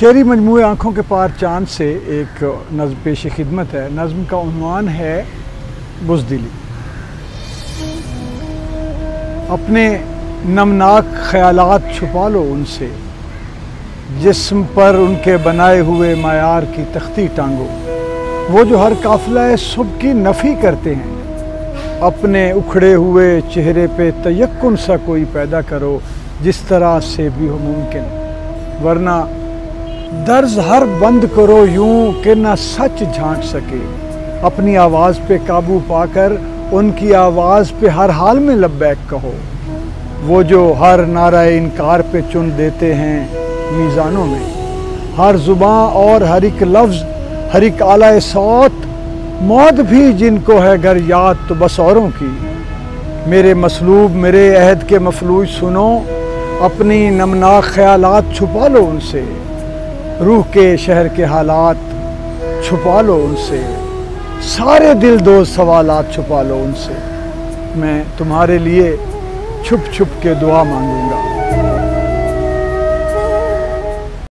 शेरी मजमूए आँखों के पार चाँद से एक नज़्म पेश खिदमत है। नज़्म का उन्वान है बुज़दिली। अपने नमनाक ख़यालात छुपा लो उनसे, जिस्म पर उनके बनाए हुए मायार की तख्ती टांगो। वो जो हर काफ़िला सुबह की नफ़ी करते हैं, अपने उखड़े हुए चेहरे पे तयक्कुन सा कोई पैदा करो, जिस तरह से भी हो मुमकिन। वरना दर्ज हर बंद करो यूं कि न सच झांक सके। अपनी आवाज़ पे काबू पाकर उनकी आवाज़ पे हर हाल में लब्बैक कहो। वो जो हर नारा इनकार पे चुन देते हैं मीज़ानों में, हर ज़ुबां और हर एक लफ्ज़ हर एक आला सौत, मौत भी जिनको है गर याद तो बस औरों की। मेरे मसलूब मेरे अहद के मफलूज सुनो, अपनी नमनाक ख़यालात छुपा लो उनसे। रूह के शहर के हालात छुपा लो उनसे, सारे दिल दो सवालात छुपा लो उनसे। मैं तुम्हारे लिए छुप छुप के दुआ मांगूंगा।